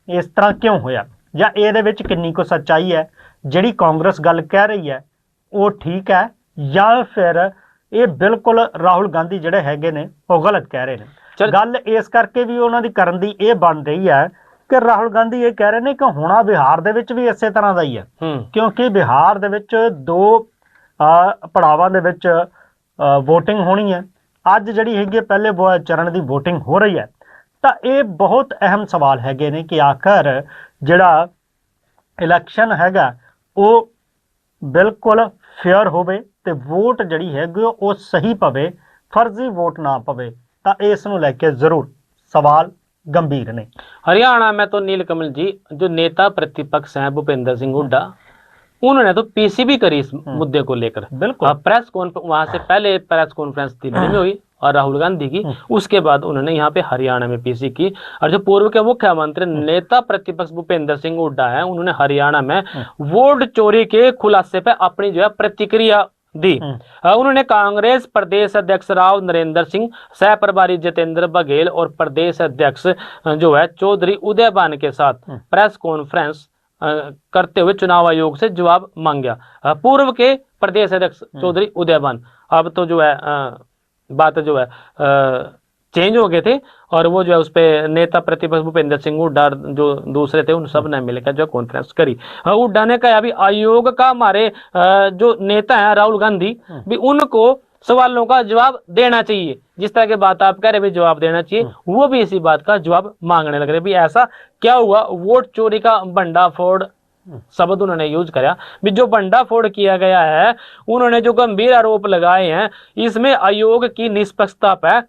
ਇਸ ਤਰ੍ਹਾਂ ਕਿਉਂ ਹੋਇਆ, ਜਾਂ ਇਹਦੇ ਵਿੱਚ ਕਿੰਨੀ ਕੁ ਸੱਚਾਈ ਹੈ, ਜਿਹੜੀ ਕਾਂਗਰਸ ਗੱਲ ਕਹਿ ਰਹੀ ਹੈ ਉਹ ਠੀਕ ਹੈ, ਜਾਂ ਫਿਰ ਇਹ ਬਿਲਕੁਲ ਰਾਹੁਲ ਗਾਂਧੀ ਜਿਹੜੇ ਹੈਗੇ ਨੇ ਉਹ ਗਲਤ ਕਹਿ ਰਹੇ ਨੇ। ਗੱਲ ਇਸ ਕਰਕੇ ਵੀ ਉਹਨਾਂ ਦੀ ਕਰਨ ਦੀ ਇਹ ਬਣ ਰਹੀ ਹੈ ਕਿ ਰਾਹੁਲ ਗਾਂਧੀ ਇਹ ਕਹਿ ਰਹੇ ਨੇ ਕਿ ਹੋਣਾ ਬਿਹਾਰ ਦੇ ਵਿੱਚ ਵੀ ਇਸੇ ਤਰ੍ਹਾਂ ਦਾ ਹੀ ਹੈ, ਕਿਉਂਕਿ ਬਿਹਾਰ ਦੇ ਵਿੱਚ 2 ਪੜਾਵਾਂ ਦੇ ਵਿੱਚ VOTING ਹੋਣੀ ਹੈ। ਅੱਜ ਜਿਹੜੀ ਹੈਗੀ ਪਹਿਲੇ ਚਰਨ ਦੀ VOTING ਹੋ ਰਹੀ ਹੈ। ਤਾਂ ਇਹ ਬਹੁਤ ਅਹਿਮ ਸਵਾਲ ਹੈਗੇ ਨੇ ਕਿ ਆਖਰ ਜਿਹੜਾ ਇਲੈਕਸ਼ਨ ਹੈਗਾ ਉਹ ਬਿਲਕੁਲ ਫੇਅਰ ਹੋਵੇ ਤੇ ਵੋਟ ਜਿਹੜੀ ਹੈਗੀ ਉਹ ਸਹੀ ਪਵੇ, ਫਰਜ਼ੀ ਵੋਟ ਨਾ ਪਵੇ। ਤਾਂ ਇਸ ਨੂੰ ਲੈ ਕੇ ਜ਼ਰੂਰ ਸਵਾਲ गंभीर ने। हरियाणा में तो नीलकमल जी जो नेता प्रतिपक्ष हैं भूपेंद्र सिंह हुड्डा, उन्होंने तो पीसी भी करी इस मुद्दे को लेकर। बिल्कुल प्रेस कॉन्फ्रेंस वहां से पहले प्रेस कॉन्फ्रेंस दिल्ली में हुई और राहुल गांधी की, उसके बाद उन्होंने यहाँ पे हरियाणा में पीसी की। और जो पूर्व के मुख्यमंत्री नेता प्रतिपक्ष भूपेंद्र सिंह हुड्डा है, उन्होंने हरियाणा में वोट चोरी के खुलासे पे अपनी जो है प्रतिक्रिया दी। उन्होंने कांग्रेस प्रदेश अध्यक्ष राव नरेंद्र सिंह, सह प्रभारी जितेंद्र बघेल और प्रदेश अध्यक्ष जो है चौधरी उदयबान के साथ प्रेस कॉन्फ्रेंस करते हुए चुनाव आयोग से जवाब मांगा। पूर्व के प्रदेश अध्यक्ष चौधरी उदयबान अब तो जो है बात जो है चेंज हो गए थे और वो जो है उस पे नेता प्रतिपक्ष भूपेंद्र सिंह हुड्डा जो दूसरे थे उन सब ने मिलकर जो कॉन्फ्रेंस करी। हुड्डा ने कहा अभी आयोग का हमारे जो नेता है राहुल गांधी भी उनको सवालों का जवाब देना चाहिए, जिस तरह की बात आप कह रहे भी जवाब देना चाहिए, वो भी इसी बात का जवाब मांगने लग रहे भी ऐसा क्या हुआ। वोट चोरी का भंडाफोड़ शब्द उन्होंने यूज करा भी जो भंडाफोड़ किया गया है, उन्होंने जो गंभीर आरोप लगाए हैं इसमें आयोग की निष्पक्षता पर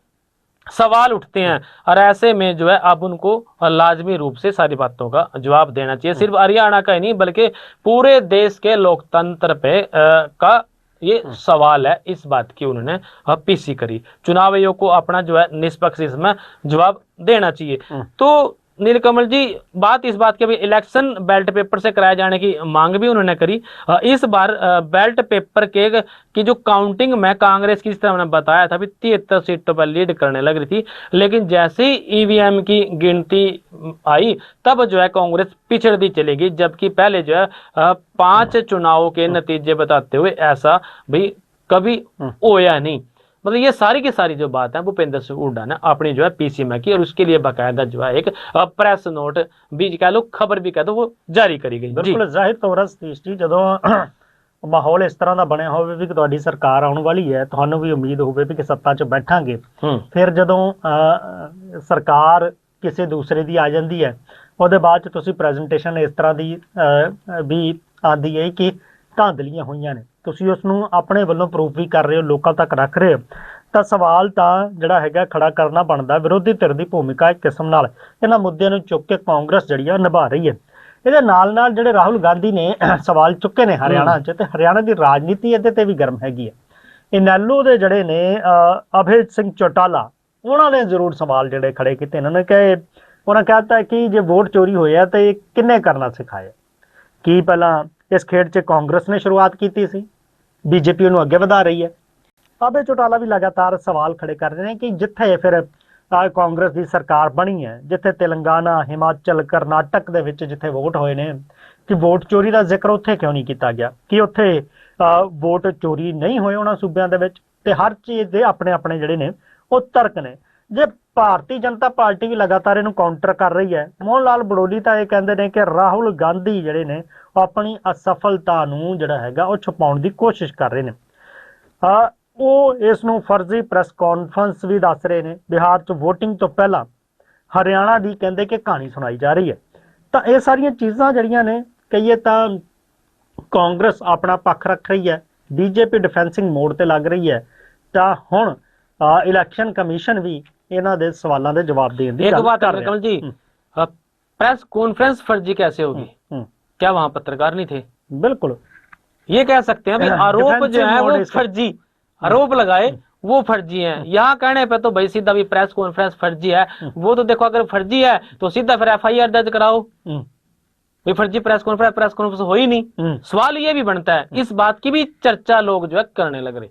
सवाल उठते हैं और ऐसे में जो है अब उनको लाजमी रूप से सारी बातों का जवाब देना चाहिए। सिर्फ हरियाणा का ही नहीं बल्कि पूरे देश के लोकतंत्र पे का ये सवाल है। इस बात की उन्होंने पीसी करी। चुनाव आयोग को अपना जो है निष्पक्ष इसमें जवाब देना चाहिए। तो नीलकमल जी बात इस बात की अभी इलेक्शन बैलेट पेपर से कराए जाने की मांग भी उन्होंने करी। इस बार बैलेट पेपर के की जो काउंटिंग में कांग्रेस की, जिस तरह मैंने बताया था भी 73 सीटों पर लीड करने लग रही थी, लेकिन जैसे ही ईवीएम की गिनती आई तब जो है कांग्रेस पिछड़ती चलेगी, जबकि पहले जो है 5 चुनावों के नतीजे बताते हुए ऐसा भी कभी होया नहीं। मतलब ये सारी की सारी जो बात है भूपेंद्र सिंह हुड्डा ने अपनी जो है पीसी में की और उसके लिए बाकायदा जो है एक प्रेस नोट भी कह लो, खबर भी कह दो, वो जारी करी गई। बिल्कुल जाहिर तौर ਤੇ ਜਦੋਂ ਮਾਹੌਲ ਇਸ ਤਰ੍ਹਾਂ ਦਾ ਬਣਿਆ ਹੋਵੇ ਵੀ ਤੁਹਾਡੀ ਸਰਕਾਰ ਆਉਣ ਵਾਲੀ ਹੈ, ਤੁਹਾਨੂੰ ਵੀ ਉਮੀਦ ਹੋਵੇ ਵੀ ਕਿ ਸੱਤਾ 'ਚ ਬੈਠਾਂਗੇ, ਫਿਰ ਜਦੋਂ ਸਰਕਾਰ ਕਿਸੇ ਦੂਸਰੇ ਦੀ ਆ ਜਾਂਦੀ ਹੈ ਉਹਦੇ ਬਾਅਦ 'ਚ ਤੁਸੀਂ ਪ੍ਰੈਜੈਂਟੇਸ਼ਨ ਇਸ ਤਰ੍ਹਾਂ ਦੀ ਵੀ ਆਉਂਦੀ ਹੈ ਕਿ ਧਾਂਦਲੀਆਂ ਹੋਈਆਂ ਨੇ, ਤੁਸੀਂ ਉਸ ਨੂੰ ਆਪਣੇ ਵੱਲੋਂ ਪ੍ਰੂਫ ਵੀ ਕਰ ਰਹੇ ਹੋ, ਲੋਕਾਂ ਤੱਕ ਰੱਖ ਰਹੇ ਹੋ, ਤਾਂ ਸਵਾਲ ਤਾਂ ਜਿਹੜਾ ਹੈਗਾ ਖੜਾ ਕਰਨਾ ਬਣਦਾ। ਵਿਰੋਧੀ ਧਿਰ ਦੀ ਭੂਮਿਕਾ ਇੱਕ ਕਿਸਮ ਨਾਲ ਇਹਨਾਂ ਮੁੱਦਿਆਂ ਨੂੰ ਚੁੱਕ ਕੇ ਕਾਂਗਰਸ ਜਿਹੜੀ ਆ ਨਿਭਾ ਰਹੀ ਹੈ। ਇਹਦੇ ਨਾਲ ਨਾਲ ਜਿਹੜੇ ਰਾਹੁਲ ਗਾਂਧੀ ਨੇ ਸਵਾਲ ਚੁੱਕੇ ਨੇ ਹਰਿਆਣਾ 'ਚ, ਤੇ ਹਰਿਆਣਾ ਦੀ ਰਾਜਨੀਤੀ ਇਹਦੇ ਤੇ ਵੀ ਗਰਮ ਹੈਗੀ ਹੈ। ਇਨੈਲੋ ਦੇ ਜਿਹੜੇ ਨੇ ਅਭੈ ਸਿੰਘ ਚੌਟਾਲਾ, ਉਹਨਾਂ ਨੇ ਜ਼ਰੂਰ ਸਵਾਲ ਜਿਹੜੇ ਖੜੇ ਕੀਤੇ। ਇਹਨਾਂ ਨੇ ਕਿ ਉਹਨਾਂ ਕਹਿਤਾ ਕਿ ਜੇ ਵੋਟ ਚੋਰੀ ਹੋਇਆ ਤੇ ਕਿੰਨੇ ਕਰਨਾ ਸਿਖਾਇਆ, ਕੀ ਪਹਿਲਾਂ ਇਸ ਖੇਡ 'ਚ ਕਾਂਗਰਸ ਨੇ ਸ਼ੁਰੂਆਤ ਕੀਤੀ ਸੀ, ਬੀਜੇਪੀ ਉਹਨੂੰ ਅੱਗੇ ਵਧਾ ਰਹੀ ਹੈ। ਅਭੈ ਚੌਟਾਲਾ ਵੀ ਲਗਾਤਾਰ ਸਵਾਲ ਖੜੇ ਕਰ ਰਹੇ ਨੇ ਕਿ ਜਿੱਥੇ ਫਿਰ ਕਾਂਗਰਸ ਦੀ ਸਰਕਾਰ ਬਣੀ ਹੈ, ਜਿੱਥੇ ਤੇਲੰਗਾਨਾ, ਹਿਮਾਚਲ, ਕਰਨਾਟਕ ਦੇ ਵਿੱਚ ਜਿੱਥੇ ਵੋਟ ਹੋਏ ਨੇ, ਕਿ ਵੋਟ ਚੋਰੀ ਦਾ ਜ਼ਿਕਰ ਉੱਥੇ ਕਿਉਂ ਨਹੀਂ ਕੀਤਾ ਗਿਆ, ਕਿ ਉੱਥੇ ਵੋਟ ਚੋਰੀ ਨਹੀਂ ਹੋਏ ਉਹਨਾਂ ਸੂਬਿਆਂ ਦੇ ਵਿੱਚ। ਤੇ ਹਰ ਚੀਜ਼ ਦੇ ਆਪਣੇ ਆਪਣੇ ਜਿਹੜੇ ਨੇ ਉਹ ਤਰਕ ਨੇ। ਜੇ ਭਾਰਤੀ ਜਨਤਾ ਪਾਰਟੀ ਵੀ ਲਗਾਤਾਰ ਇਹਨੂੰ ਕਾਊਂਟਰ ਕਰ ਰਹੀ ਹੈ। ਮੋਹਨ ਲਾਲ ਬੜੋਲੀ ਤਾਂ ਇਹ ਕਹਿੰਦੇ ਨੇ ਕਿ ਰਾਹੁਲ ਗਾਂਧੀ ਜਿਹੜੇ ਨੇ ਉਹ ਆਪਣੀ ਅਸਫਲਤਾ ਨੂੰ ਜਿਹੜਾ ਹੈਗਾ ਉਹ ਛੁਪਾਉਣ ਦੀ ਕੋਸ਼ਿਸ਼ ਕਰ ਰਹੇ ਨੇ। ਉਹ ਇਸ ਨੂੰ ਫਰਜ਼ੀ ਪ੍ਰੈਸ ਕਾਨਫਰੰਸ ਵੀ ਦੱਸ ਰਹੇ ਨੇ। ਬਿਹਾਰ 'ਚ VOTING ਤੋਂ ਪਹਿਲਾਂ ਹਰਿਆਣਾ ਦੀ ਕਹਿੰਦੇ ਕਿ ਕਹਾਣੀ ਸੁਣਾਈ ਜਾ ਰਹੀ ਹੈ। ਤਾਂ ਇਹ ਸਾਰੀਆਂ ਚੀਜ਼ਾਂ ਜਿਹੜੀਆਂ ਨੇ ਕਹੀਏ ਤਾਂ ਕਾਂਗਰਸ ਆਪਣਾ ਪੱਖ ਰੱਖ ਰਹੀ ਹੈ, ਬੀਜੇਪੀ ਡਿਫੈਂਸਿੰਗ ਮੋਡ ਤੇ ਲੱਗ ਰਹੀ ਹੈ। ਤਾਂ ਹੁਣ इलेक्शन कमीशन भी इन्हां दे सवालों के जवाब देने दी एक बात है कमल जी, प्रेस कॉन्फ्रेंस फर्जी कैसे होगी? क्या वहां पत्रकार नहीं थे? बिल्कुल ये कह सकते हैं आरोप जो है वो फर्जी आरोप लगाए वो फर्जी है। यहाँ कहने पे तो भाई सीधा भी प्रेस कॉन्फ्रेंस फर्जी है, वो तो देखो अगर फर्जी है तो सीधा फिर FIR दर्ज कराओ। फर्जी प्रेस कॉन्फ्रेंस हो ही नहीं। सवाल ये भी बनता है, इस बात की भी चर्चा लोग जो है करने लग रहे।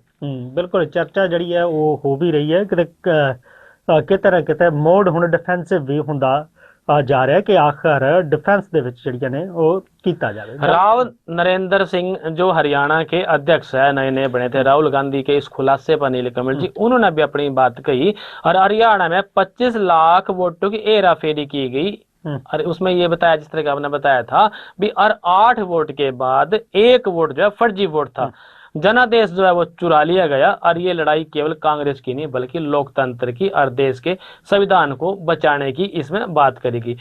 बिल्कुल चर्चा जी है वो हो भी रही है किते ना किते मोड हुण डिफेंसिव भी हुंदा जा रहा है कि आखिर डिफेंस दे विच जिहड़ियां ने वो कीता जावे। राव नरेंद्र सिंह जो हरियाणा के अध्यक्ष है, नए नए बने थे, राहुल गांधी के इस खुलासे पर नीलकमल जी उन्होंने भी अपनी बात कही और हरियाणा में 25 लाख वोटों की हेराफेरी की गई और उसमें ये बताया, जिस तरह का आपने बताया था भी, और 8 वोट के बाद 1 वोट जो है फर्जी वोट था, जनादेश जो है वो चुरा लिया गया। और ये लड़ाई केवल कांग्रेस की नहीं बल्कि लोकतंत्र की और देश के संविधान को बचाने की इसमें बात करेगी।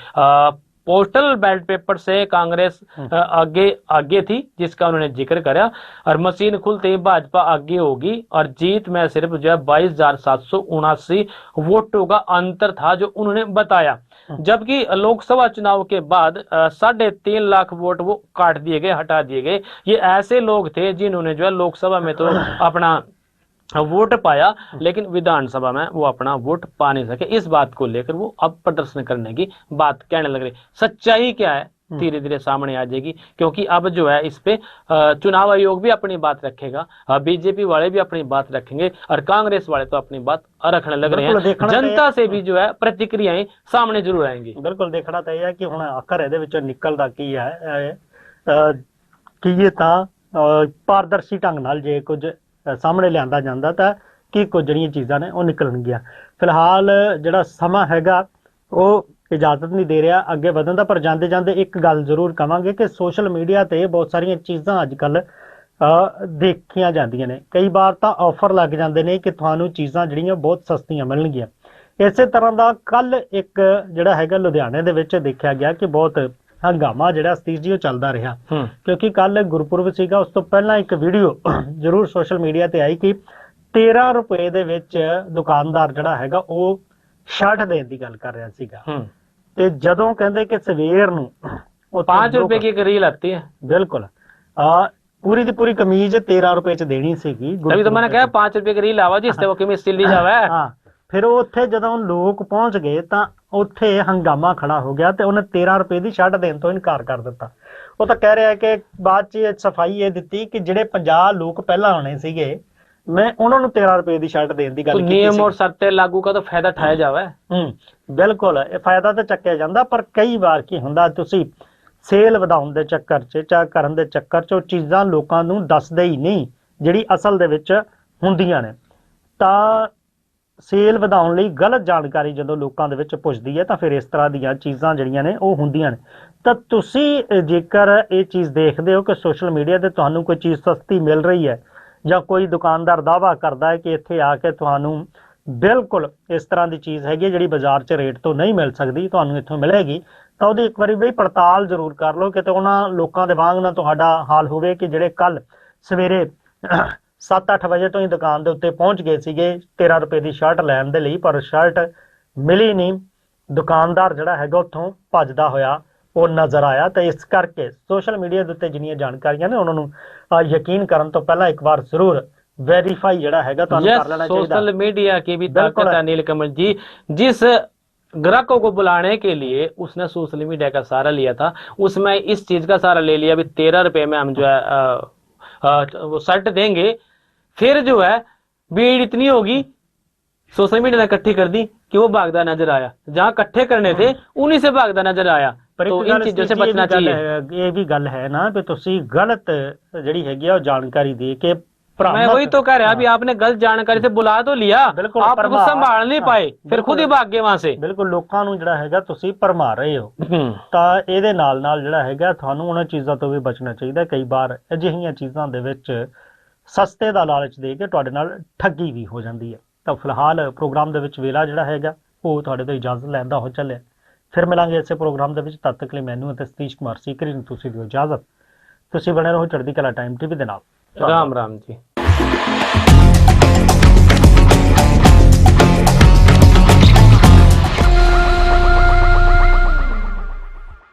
पोस्टल बैलेट पेपर से कांग्रेस आगे आगे थी, जिसका उन्होंने जिक्र करा, और मशीन खुलते ही भाजपा आगे होगी, और जीत में सिर्फ जो है 22,779 वोटों का अंतर था जो उन्होंने बताया। जबकि लोकसभा चुनाव के बाद 3.5 लाख वोट वो काट दिए गए, हटा दिए गए। ये ऐसे लोग थे जिन्होंने जो है लोकसभा में तो अपना वोट पाया, लेकिन विधानसभा में वो अपना वोट पा नहीं सके। इस बात को लेकर वो अब प्रदर्शन करने की बात कहने लग रहे। सच्चाई क्या है धीरे धीरे सामने आ जाएगी, क्योंकि अब जो है इस पे चुनाव आयोग भी अपनी बात रखेगा, बीजेपी वाले भी अपनी बात रखेंगे, और कांग्रेस वाले तो अपनी बात रखने लग रहे हैं। जनता से भी जो है प्रतिक्रियाएं सामने जरूर आएंगी। बिल्कुल देखना तो यह है कि हुण आखिर ਇਹਦੇ ਵਿੱਚੋਂ ਨਿਕਲਦਾ ਕੀ ਹੈ ਕਿ ਇਹ ਤਾਂ ਪਾਰਦਰਸ਼ੀ ਢੰਗ ਨਾਲ ਜੇ ਕੁਝ ਸਾਹਮਣੇ ਲਿਆਂਦਾ ਜਾਂਦਾ ਤਾਂ ਕੀ ਕੁਝ ਜਿਹੜੀਆਂ ਚੀਜ਼ਾਂ ਨੇ ਉਹ ਨਿਕਲਣਗੀਆਂ। ਫਿਲਹਾਲ ਜਿਹੜਾ ਸਮਾਂ ਹੈਗਾ ਉਹ ਇਜਾਜ਼ਤ ਨਹੀਂ ਦੇ ਰਿਹਾ ਅੱਗੇ ਵਧਣ ਦਾ, ਪਰ ਜਾਂਦੇ ਜਾਂਦੇ ਇੱਕ ਗੱਲ ਜ਼ਰੂਰ ਕਵਾਂਗੇ ਕਿ ਸੋਸ਼ਲ ਮੀਡੀਆ ਤੇ ਬਹੁਤ ਸਾਰੀਆਂ ਚੀਜ਼ਾਂ ਅੱਜ ਕੱਲ ਦੇਖੀਆਂ ਜਾਂਦੀਆਂ ਨੇ। ਕਈ ਵਾਰ ਤਾਂ ਆਫਰ ਲੱਗ ਜਾਂਦੇ ਨੇ ਕਿ ਤੁਹਾਨੂੰ ਚੀਜ਼ਾਂ ਜਿਹੜੀਆਂ ਬਹੁਤ ਸਸਤੀਆਂ ਮਿਲਣਗੀਆਂ। ਇਸੇ ਤਰ੍ਹਾਂ ਦਾ ਕੱਲ ਇੱਕ ਜਿਹੜਾ ਹੈਗਾ ਲੁਧਿਆਣੇ ਦੇ ਵਿੱਚ ਦੇਖਿਆ ਗਿਆ ਕਿ ਬਹੁਤ ਹੰਗਾਮਾ ਜਿਹੜਾ ਸਤੀਸ਼ ਜੀ ਉਹ ਚੱਲਦਾ ਰਿਹਾ, ਕਿਉਂਕਿ ਕੱਲ ਗੁਰਪੁਰਬ ਸੀਗਾ। ਉਸ ਤੋਂ ਪਹਿਲਾਂ ਇੱਕ ਵੀਡੀਓ ਜ਼ਰੂਰ ਸੋਸ਼ਲ ਮੀਡੀਆ ਤੇ ਆਈ ਕਿ 13 ਰੁਪਏ ਦੇ ਵਿੱਚ ਦੁਕਾਨਦਾਰ ਜਿਹੜਾ ਹੈਗਾ ਉਹ ਸ਼ਰਟ ਦੇਣ ਦੀ ਗੱਲ ਕਰ ਰਿਹਾ ਸੀਗਾ, ਤੇ ਜਦੋਂ ਕਹਿੰਦੇ ਕਿ ਸਵੇਰ ਨੂੰ 5 रुपए की एक रील आती है, ਬਿਲकुਲ पूरी की पूरी कमीज 13 रुपए च देनी सीगी। तभी तो मैंने कहा 5 रुपए की रील आवा जी, इससे वो कमीज सिल दी जावे। हाँ, ਫਿਰ ਉਹ ਉੱਥੇ ਜਦੋਂ ਲੋਕ ਪਹੁੰਚ ਗਏ ਤਾਂ ਉੱਥੇ ਹੰਗਾਮਾ ਖੜਾ ਹੋ ਗਿਆ ਤੇ ਉਹਨੇ 13 ਰੁਪਏ ਦੀ ਸ਼ਰਟ ਦੇਣ ਤੋਂ ਇਨਕਾਰ ਕਰ ਦਿੱਤਾ। ਉਹ ਤਾਂ ਕਹਿ ਰਿਹਾ ਕਿ ਬਾਅਦ ਚ ਸਫਾਈ ਇਹ ਦਿੱਤੀ ਕਿ ਜਿਹੜੇ 50 ਲੋਕ ਪਹਿਲਾਂ ਆਉਣੇ ਸੀਗੇ ਮੈਂ ਉਹਨਾਂ ਨੂੰ 13 ਰੁਪਏ ਦੀ ਸ਼ਰਟ ਦੇਣ ਦੀ ਗੱਲ ਕੀਤੀ ਸੀ। ਨਿਯਮ ਔਰ ਸ਼ਰਤਾਂ ਲਾਗੂ का तो फायदा उठाया जावे। ਬਿਲਕੁਲ ਇਹ ਫਾਇਦਾ ਤਾਂ ਚੱਕਿਆ ਜਾਂਦਾ, ਪਰ ਕਈ ਵਾਰ ਕੀ ਹੁੰਦਾ ਤੁਸੀਂ ਸੇਲ ਵਧਾਉਣ ਦੇ ਚੱਕਰ 'ਚ ਜਾਂ ਕਰਨ ਦੇ ਚੱਕਰ 'ਚ ਉਹ ਚੀਜ਼ਾਂ ਲੋਕਾਂ ਨੂੰ ਦੱਸਦੇ ਹੀ ਨਹੀਂ ਜਿਹੜੀ ਅਸਲ ਦੇ ਵਿੱਚ ਹੁੰਦੀਆਂ ਨੇ। ਤਾਂ ਸੇਲ ਵਧਾਉਣ ਲਈ ਗਲਤ ਜਾਣਕਾਰੀ ਜਦੋਂ ਲੋਕਾਂ ਦੇ ਵਿੱਚ ਪੁੱਜਦੀ ਹੈ ਤਾਂ ਫਿਰ ਇਸ ਤਰ੍ਹਾਂ ਦੀਆਂ ਚੀਜ਼ਾਂ ਜਿਹੜੀਆਂ ਨੇ ਉਹ ਹੁੰਦੀਆਂ ਨੇ। ਤਾਂ ਤੁਸੀਂ ਜੇਕਰ ਇਹ ਚੀਜ਼ ਦੇਖਦੇ ਹੋ ਕਿ ਸੋਸ਼ਲ ਮੀਡੀਆ ਤੇ ਤੁਹਾਨੂੰ ਕੋਈ ਚੀਜ਼ ਸਸਤੀ ਮਿਲ ਰਹੀ ਹੈ ਜਾਂ ਕੋਈ ਦੁਕਾਨਦਾਰ ਦਾਅਵਾ ਕਰਦਾ ਹੈ ਕਿ ਇੱਥੇ ਆ ਕੇ ਤੁਹਾਨੂੰ ਬਿਲਕੁਲ ਇਸ ਤਰ੍ਹਾਂ ਦੀ ਚੀਜ਼ ਹੈਗੀ ਜਿਹੜੀ ਬਾਜ਼ਾਰ 'ਚ ਰੇਟ ਤੋਂ ਨਹੀਂ ਮਿਲ ਸਕਦੀ, ਤੁਹਾਨੂੰ ਇੱਥੋਂ ਮਿਲੇਗੀ, ਤਾਂ ਉਹਦੀ ਇੱਕ ਵਾਰੀ ਬਈ ਪੜਤਾਲ ਜ਼ਰੂਰ ਕਰ ਲਓ ਕਿਤੇ ਉਹਨਾਂ ਲੋਕਾਂ ਦੇ ਵਾਂਗ ਨਾ ਤੁਹਾਡਾ ਹਾਲ ਹੋਵੇ ਕਿ ਜਿਹੜੇ ਕੱਲ ਸਵੇਰੇ 7-8 ਵਜੇ ਤੋਂ ਹੀ ਦੁਕਾਨ ਦੇ ਉੱਤੇ ਪਹੁੰਚ ਗਏ ਸੀਗੇ 13 ਰੁਪਏ ਦੀ ਸ਼ਰਟ ਲੈਣ ਦੇ ਲਈ, ਪਰ ਸ਼ਰਟ ਮਿਲੀ ਨਹੀਂ। ਦੁਕਾਨਦਾਰ ਜਿਹੜਾ ਹੈਗਾ ਉੱਥੋਂ ਭੱਜਦਾ ਹੋਇਆ ਉਹ ਨਜ਼ਰ ਆਇਆ। ਤਾਂ ਇਸ ਕਰਕੇ ਸੋਸ਼ਲ ਮੀਡੀਆ ਦੇ ਉੱਤੇ ਜਿੰਨੀਆਂ ਜਾਣਕਾਰੀਆਂ ਨੇ ਉਹਨਾਂ ਨੂੰ ਯਕੀਨ ਕਰਨ ਤੋਂ ਪਹਿਲਾਂ ਇੱਕ ਵਾਰ ਜ਼ਰੂਰ वेरीफाई जड़ा है ਤੁਹਾਨੂੰ कर लेना चाहिए। सोशल मीडिया की भी ताकत है नीलकमल जी। जिस ग्राहकों को बुलाने के लिए उसने सोशल मीडिया का सहारा लिया था, उसमें इस चीज का सहारा ले लिया, अभी 13 रुपए में हम जो है वो शर्ट देंगे, फिर जो है भीड़ इतनी होगी सोशल मीडिया ने इकट्ठी कर दी कि वो भागदा नजर आया, जहां इकट्ठे करने थे उन्हीं से भागदा नजर आया। तो इन चीजों से बचना चाहिए। ये भी गल है ना कि तुसी गलत जड़ी हैगी है जानकारी दे के, मैं वही तो कह रहा, अभी आपने गलत जानकारी से बुला तो लिया, आप उसको संभाल नहीं पाए, फिर खुद ही भाग गए वहां से। बिल्कुल लोकां नूं जिहड़ा हैगा तुसी भरमा रहे हो, ਤਾਂ ਇਹਦੇ ਨਾਲ ਨਾਲ ਜਿਹੜਾ ਹੈਗਾ ਤੁਹਾਨੂੰ ਉਹਨਾਂ ਚੀਜ਼ਾਂ ਤੋਂ ਵੀ ਬਚਣਾ ਚਾਹੀਦਾ। ਕਈ ਵਾਰ ਅਜਿਹੀਆਂ ਚੀਜ਼ਾਂ ਦੇ ਵਿੱਚ ਸਸਤੇ ਦਾ ਲਾਲਚ ਦੇ ਕੇ ਤੁਹਾਡੇ ਨਾਲ ਠੱਗੀ ਵੀ ਹੋ ਜਾਂਦੀ ਹੈ। ਤਾਂ ਫਿਲਹਾਲ ਪ੍ਰੋਗਰਾਮ ਦੇ ਵਿੱਚ ਵੇਲਾ ਜਿਹੜਾ ਹੈਗਾ ਉਹ ਤੁਹਾਡੇ ਤੋਂ ਇਜਾਜ਼ਤ ਲੈਣ ਦਾ ਹੋ ਚੱਲਿਆ। ਫਿਰ ਮਿਲਾਂਗੇ ਇਸੇ ਪ੍ਰੋਗਰਾਮ ਦੇ ਵਿੱਚ, ਤਦ ਤੱਕ ਲਈ ਮੈਨੂੰ ਅਤੇ ਸਤੀਸ਼ ਕੁਮਾਰ ਸੀਕਰੀ ਨੂੰ ਤੁਸੀਂ ਦਿਓ ਇਜਾਜ਼ਤ। ਤੁਸੀਂ ਬਣੇ ਰਹੋ ਚੜ੍ਹਦੀ ਕਲਾ ਟਾਈਮ ਟੀਵੀ ਦੇ ਨਾਲ। राम राम जी।